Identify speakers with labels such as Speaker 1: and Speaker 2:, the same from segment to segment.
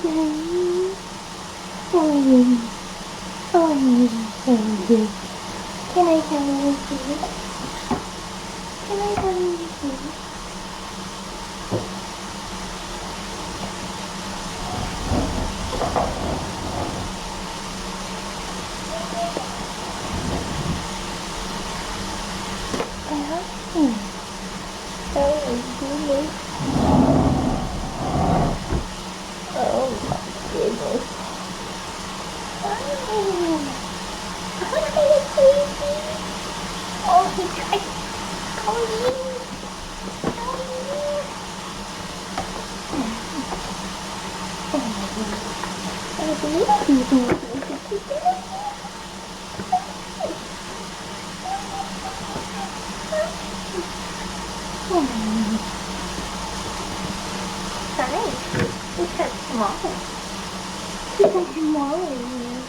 Speaker 1: Can I tell you something? Can I tell you something? Oh my goodness. Oh, he tried to call you. Sorry, he said tomorrow. He said tomorrow.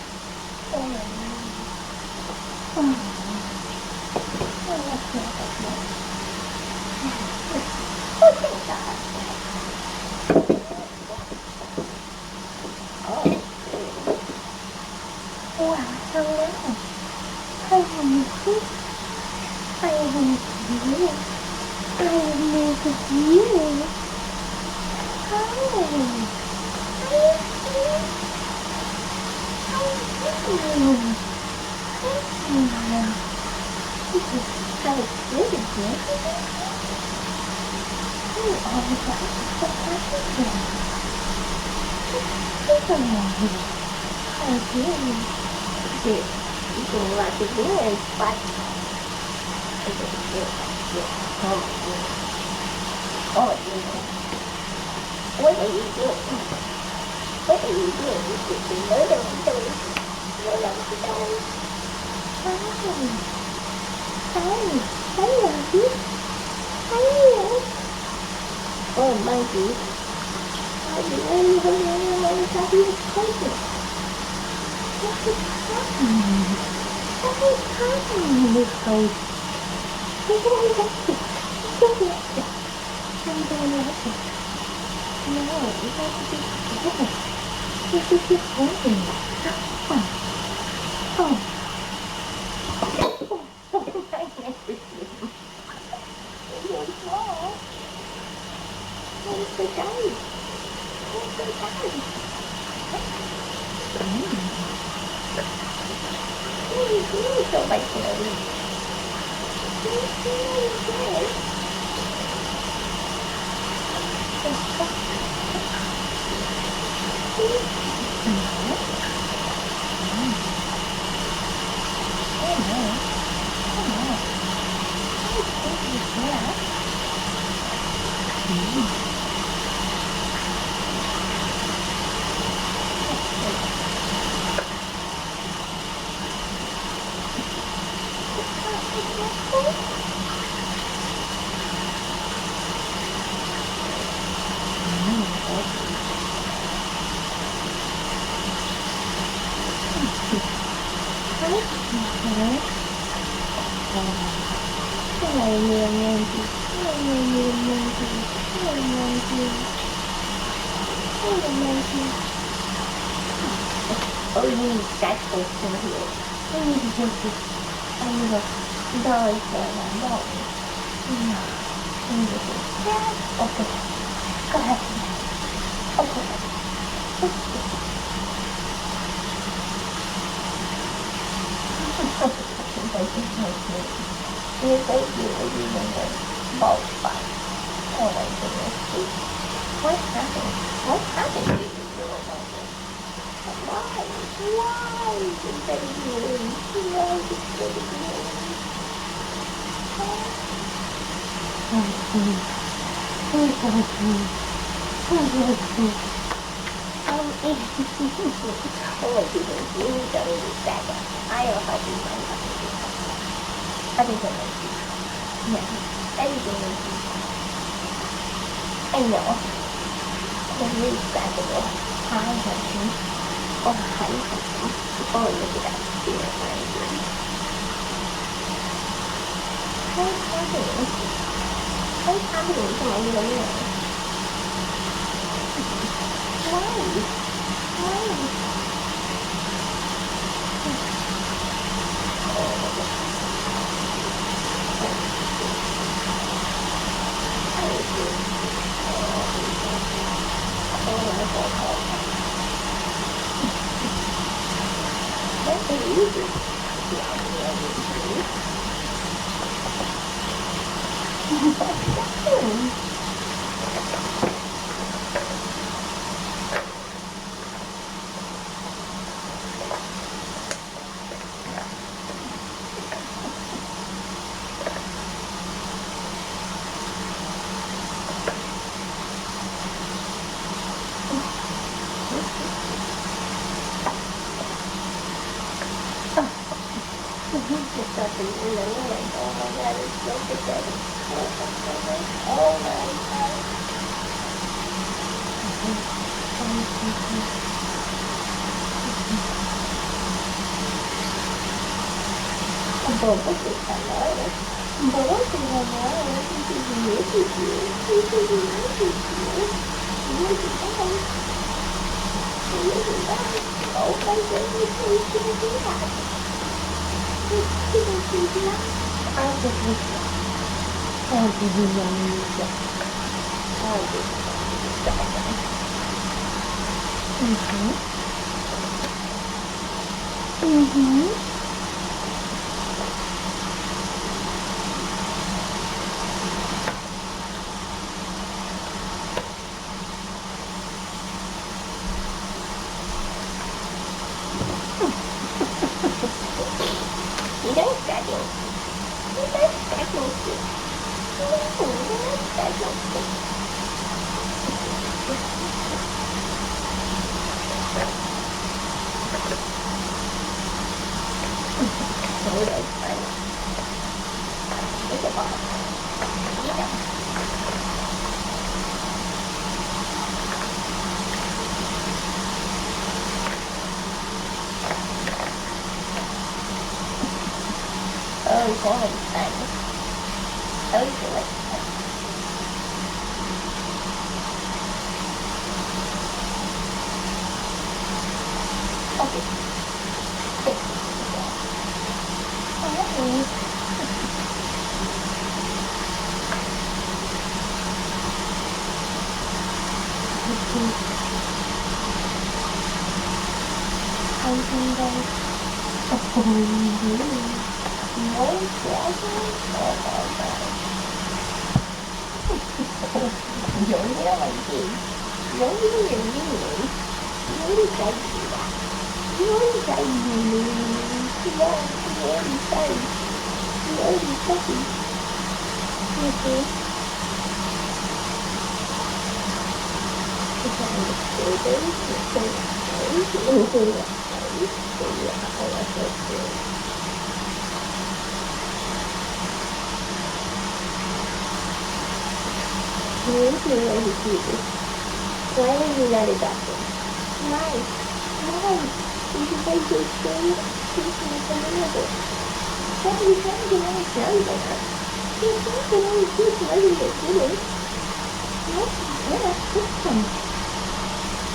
Speaker 1: Wow, so nice. I want to I want you. I want you. Like a very spicy. Oh, what are you doing? What are you doing? You should be murdering those. I love you. Oh, monkey. What is happening? What is happening in this place? I'm gonna let it. I'm gonna let it. No, you have to be together. This is just holding. Oh. Oh. My neck is moving. You're small. I'm so tired. I'm so tired. You so much nervous. Oh, you need scratchers in here. You need to take this little dolly thing on, don't you? No. You need to take that. Okay. Go ahead. Okay. You're so cute as you in the ball spot. Oh my goodness. What's happening? What's happening to you, little monkey? Why? Why is it better doing? Why is it better doing? Oh my goodness, you need to understand that. I'll help you find something. Everything is you. Yeah, everything is you. I know. It's really scratchable. Hi, honey. Oh, hi, honey. Oh, look at that spirit right here. What's happening? What's happening to my little man? Why? It's not even like, oh my god, it's so pathetic. Oh my god. Bố thì phải nói là bố thì là nói là cái gì nữa thì chịu, cái gì nữa thì chịu, bố thì có không, bố thì có bố phải để như thế chứ chứ là cái gì lắm, ai được gì, ai được gì làm gì vậy, ai được gì vậy, You don't scratch it. You don't scratch your stick. You don't scratch your stick. Oh, that's funny. It's a ball. Yeah. Oh, it's always fun. Oh, it's always fun. Okay. Giống như là gì? Giống như là gì? Giống như cái gì đó? Giống như cái gì? Giống như cái gì? Giống như cái gì? Okay. Why are you not adopted? Why? Why? You should say you're still teaching us a little bit. What are you trying to get on a snuggle? You're trying to get on a snuggle, you're what? Yeah, system.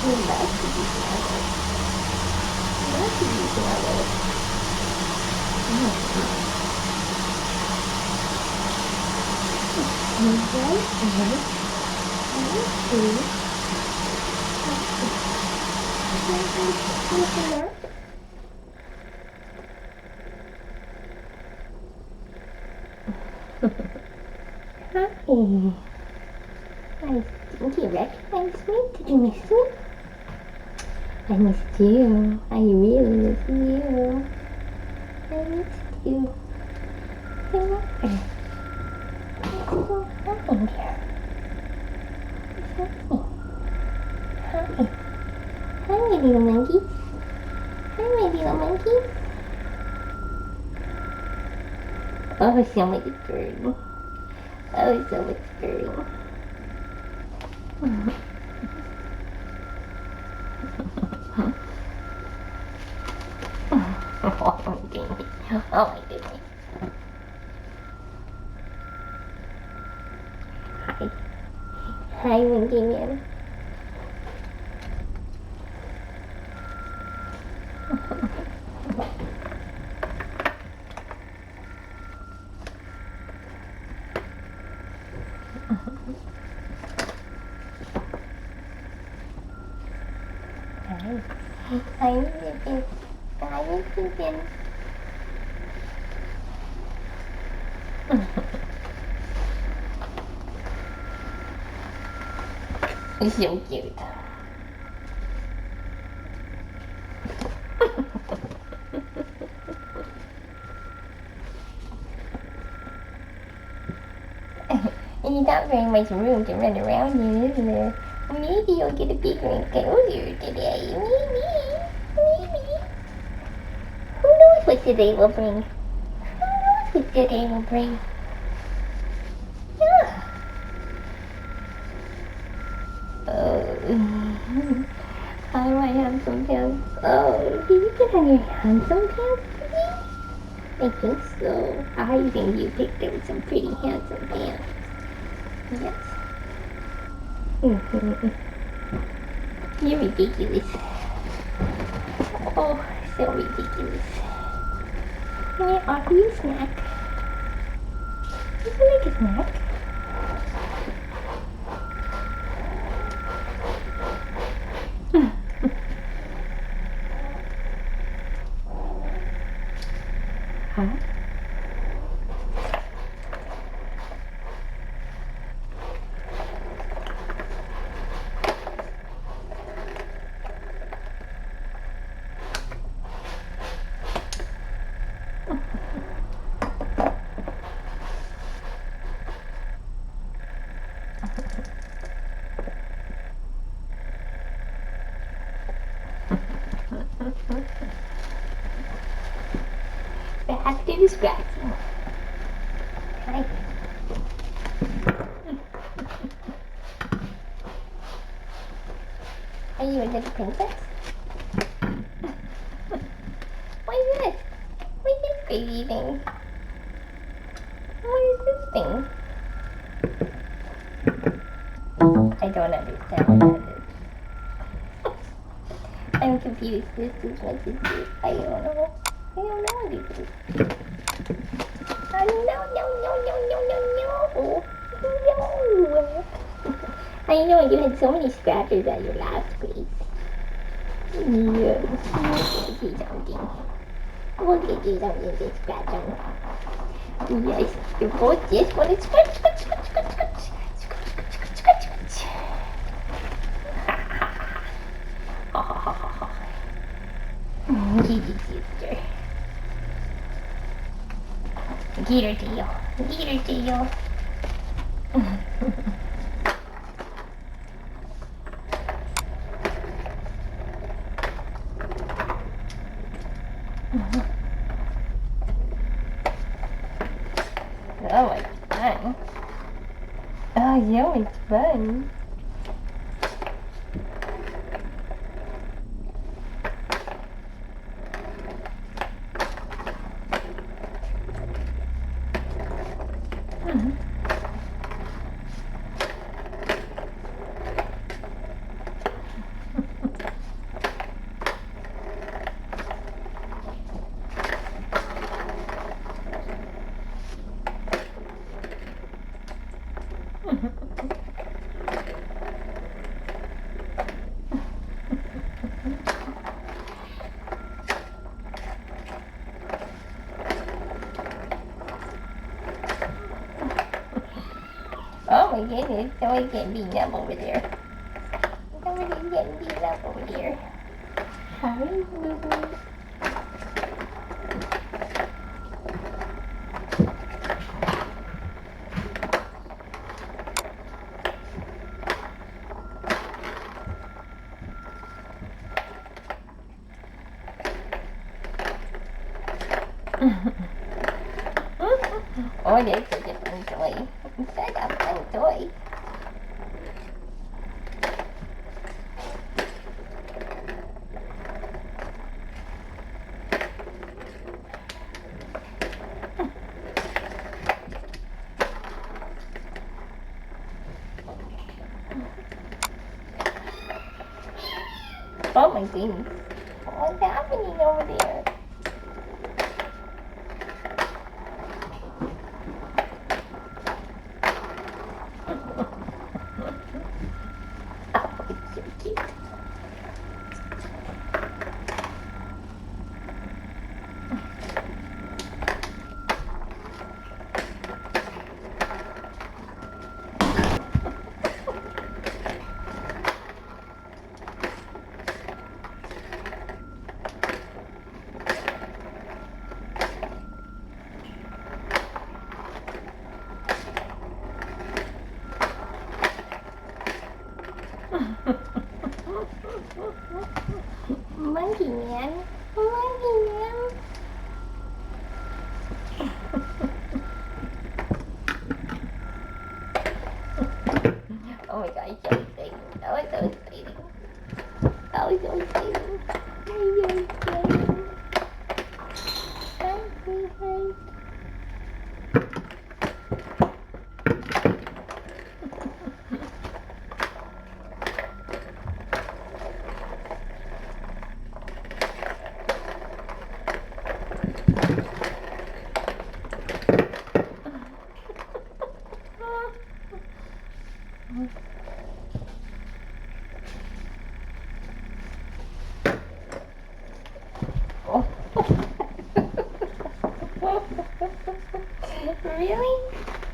Speaker 1: You love to be snuggled. You love to be snuggled. Hi. Nice. Didn't you recognize me? Did you miss me? I missed you. I really missed you. I missed you. Hey, look. What's going on here? Hi. Hi, my little monkey. Hi, my little monkey. Oh, so much bird. Oh, so much bird. Oh my goodness. Oh my goodness. Hi. Hi, Monkey Man. Hi, Monkey. Hi, Monkey Man. He's so cute. And you got very much room to run around in, isn't there? Maybe you'll get a bigger enclosure today. Maybe. Maybe. Who knows what today will bring? That's a good anal brain. Yeah. Oh. How do I have some pants? Oh, can you get on your handsome pants, please? I think so. I think you picked out some pretty handsome pants. Yes. You're ridiculous. Oh, so ridiculous. Can I offer you a snack? Would you like a snack? Huh? Back to the scratching. Hi. Are you a little princess? What is this? What is this baby thing? What is this thing? I don't understand what that is. I'm confused. This is what this is. I don't know. I don't know what it is. Oh, no. No. I know you had so many scratches at your last place. Yes. We'll get you something. We'll get you something to scratch on. Yes. You're both just want to scratch. Get her to you. Oh my god. Oh, yeah, it's fun. Oh my goodness, somebody's getting beaten up over there. Somebody's getting beaten up over here. Hi, boo-boo. Oh, that's such a fun toy. Such a fun toy. Oh my goodness. What's happening over there? Oh, it's so cute. Monkey man. Monkey man. Really?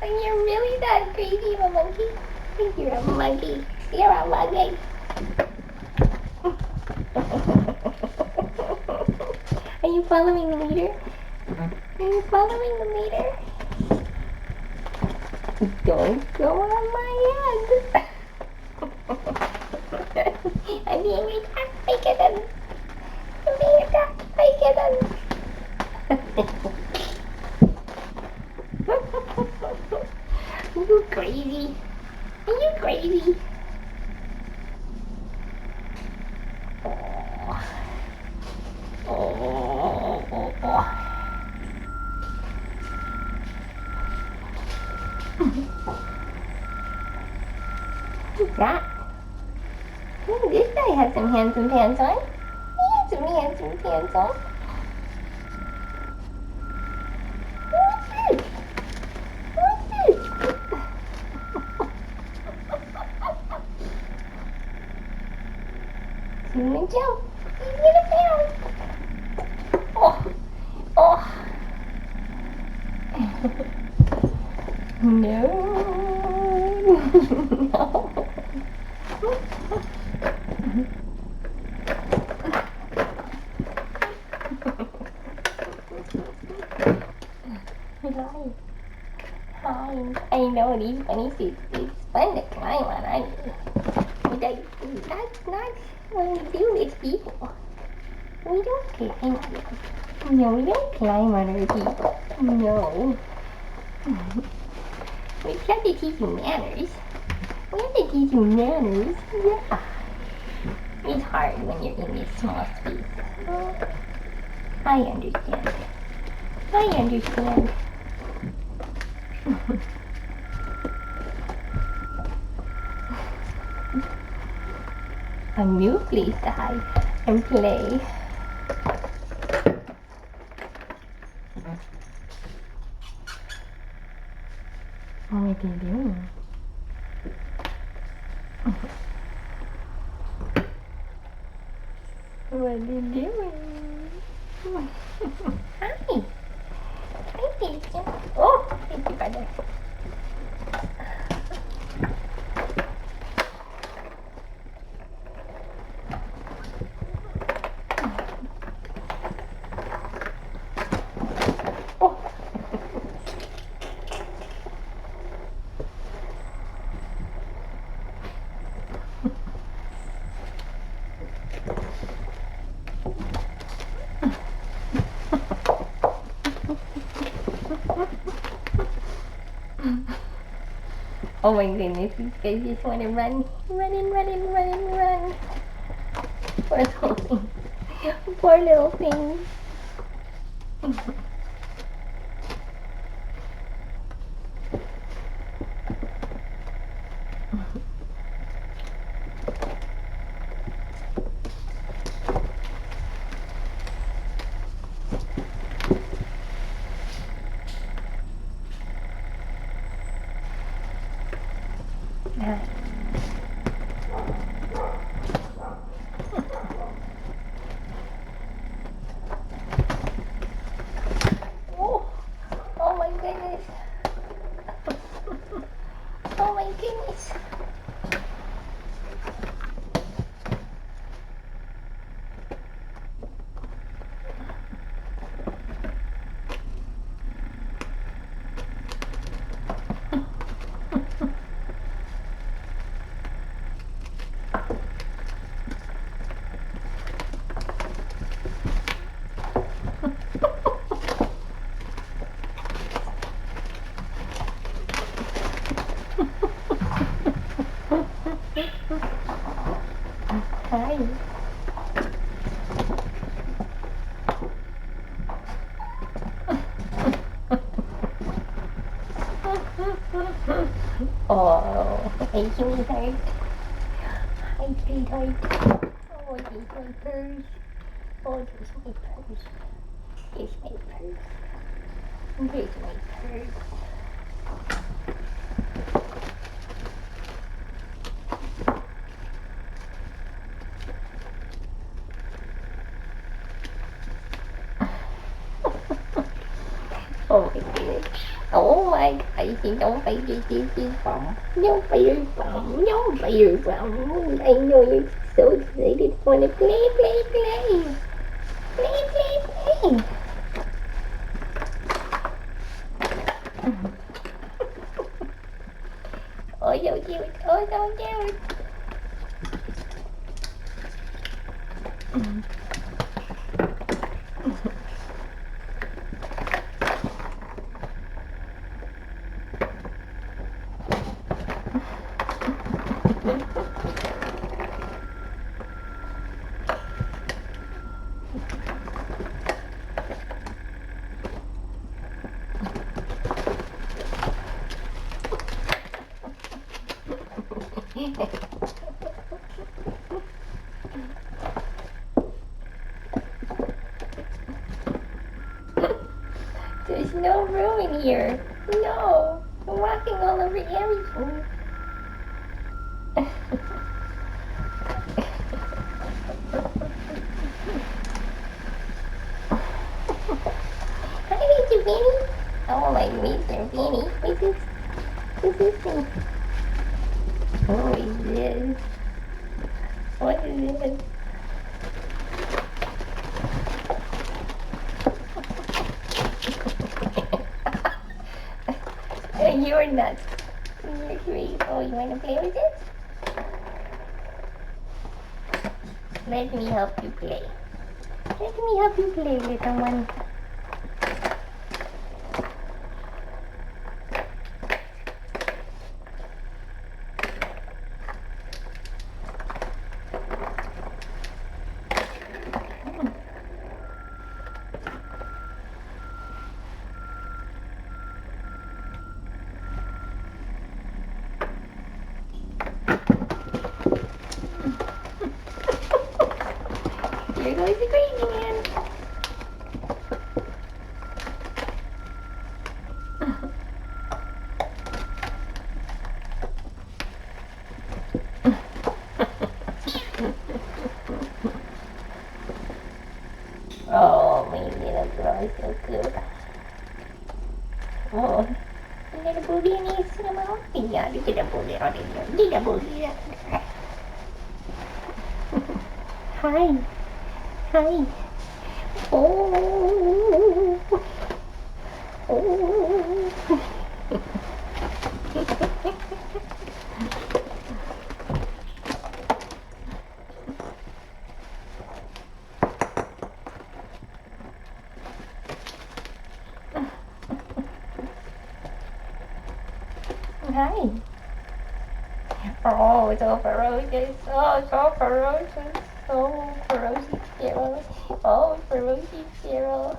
Speaker 1: Are you really that crazy of a monkey? I think you're a monkey. You're a monkey. Are you following the leader? Are you following the leader? Don't go on my head. I'm being attacked by kittens. I'm being attacked by kittens. Are you crazy? Are you crazy? What's that? Oh, this guy has some handsome pants on. He has some handsome pants on. What's this? What's this? He's gonna jump. He's gonna fail. Oh, oh. No, no. Hi. I know these bunny suits. It's fun to climb on, aren't you? But that's not what we do as people. We don't climb on them. No, we don't climb on our people. No. We have to teach you manners. We have to teach you manners. Yeah. It's hard when you're in this small space. I understand. I understand. A new place to hide and play. What are you doing? What are you doing? Hi. Hi, Jason. Oh, thank you, brother. Oh my goodness, these guys just want to run. Run and run and run and run. Poor little things. Poor little things. Oh my goodness. Oh my goodness. Hi. Oh, hey, sweetheart. Hi, sweetheart. Oh, there's my purse. Oh, there's my purse. There's my purse. There's my purse. Oh my goodness. Oh my gosh, you don't bite your bum. Don't bite your bum. Don't bite your bum. I know you're so excited for the play, play, play. Play, play, play. Oh, so cute. Oh, so cute. There's no room in here. No. I'm walking all over everything. Hi, Mr. Benny. Oh, my Mr. Benny. What's this thing? What is this? What is this? You're nuts. You're crazy. Oh, you want to play with it? Let me help you play. Let me help you play, little one. Here goes the crazy man. Oh, my little girl is so cute. Oh, the little booty needs to come out. Yeah, look at the booty out in here. Look at the booty. Hi. Hi. Oh. Oh. Hi. Oh, so ferocious. Oh, so ferocious. So ferocious, Carol. Oh, ferocious, Carol.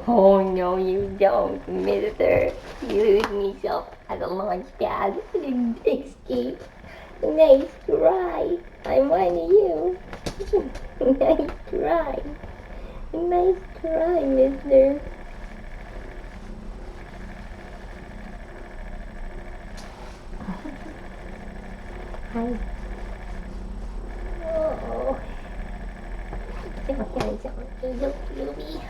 Speaker 1: Oh, no, you don't, mister. You lose me self at a launch pad and escape. Nice try. I'm on you. Nice try. Nice try, mister. Hi. Oh. So handsome, little Ruby.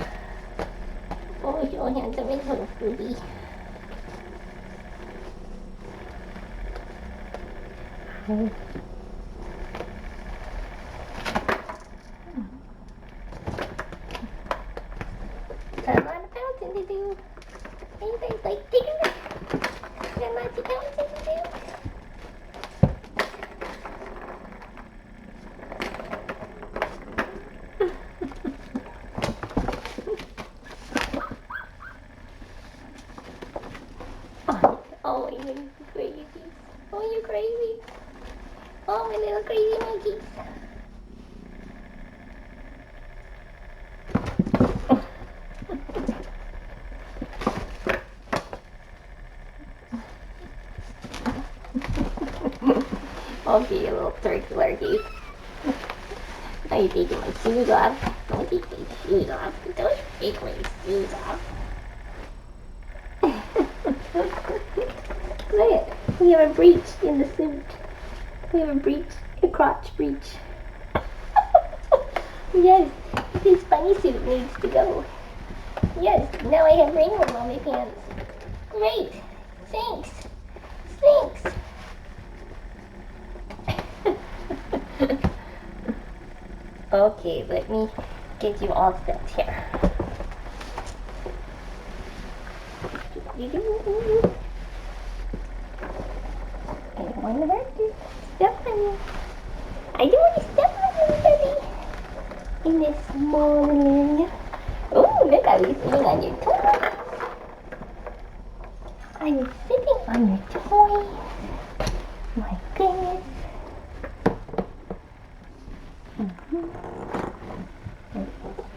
Speaker 1: Oh, so handsome, little Ruby. Hi. I'm on a fountain to do. Anything like digging up. Got lots of fountain to do. Oh, you're crazy. Oh, you're crazy. Oh, my little crazy monkeys. Okay, you little turkey. Are you taking my shoes off? Don't take my shoes off. Don't take my shoes off. Look, we have a breach in the suit. We have a breach, a crotch breach. Yes, this bunny suit needs to go. Yes, now I have rainbow on my pants. Great, thanks. Okay, let me get you all set here. I don't want to hurt you. Step on you. I don't want to step on you, baby. In this small area. Oh, look, I was sitting on your toy. I was sitting on your toy. My goodness.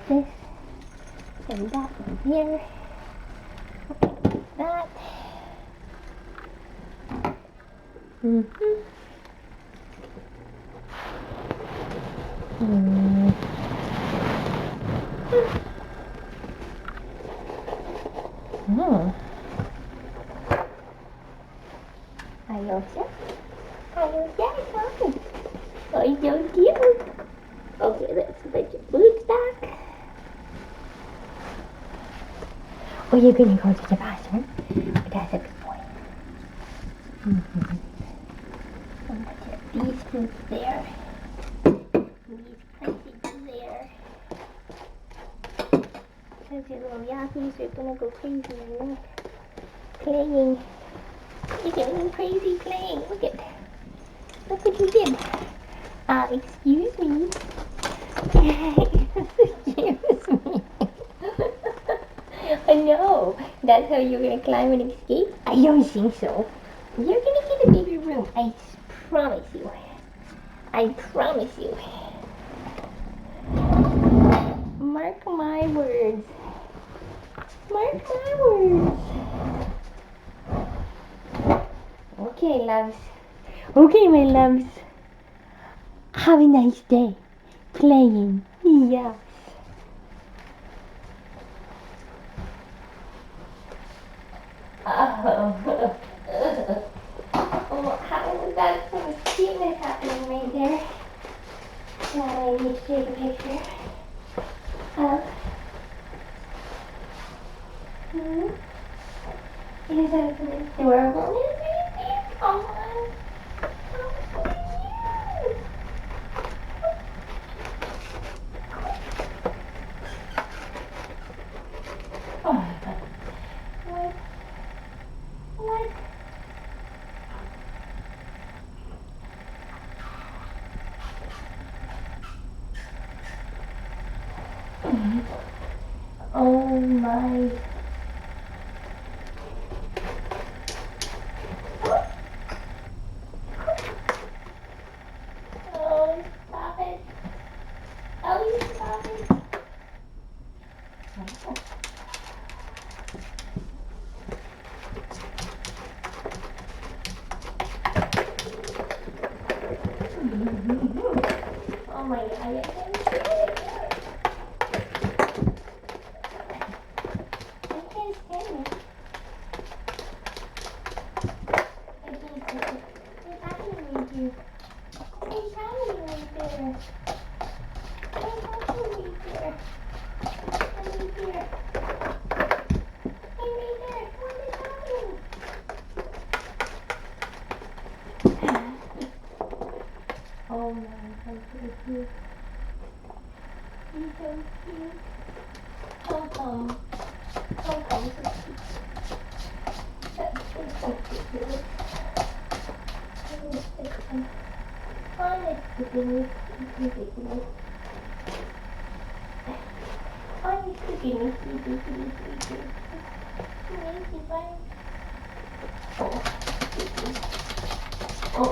Speaker 1: This and that one here. That. Are you upset? Are you upset? Oh, you're so cute. Okay, let's put your boots back. Oh, you're gonna go to the bathroom? That's a good boy. And put these boots there. These places there. Because your little yappies are gonna go crazy and playing. You're getting crazy playing. Look what you did. Excuse me. Excuse me. No, that's how you're gonna climb and escape? I don't think so. You're gonna get a bigger room. I promise you. I promise you. Mark my words. Mark my words. Okay, loves. Okay, my loves. Have a nice day. Playing. Yeah. Oh, how was that some steaming happening right there? Now I need to take a picture of. Is that adorable? Is it? Come on. Oh my God. What? Oh my. Oh, stop it. Oh, you stop it. Oh my God, I can't stand it. I can't stand it. What's happening with you? What's happening right there? What's happening right there? Right there. Hey, right there. What is happening? Oh my God, so cute. He's so cute. Come, so cute. That's so cute. Honest goodness, ridiculous. Honest goodness, ridiculous. Amazing, right? Oh,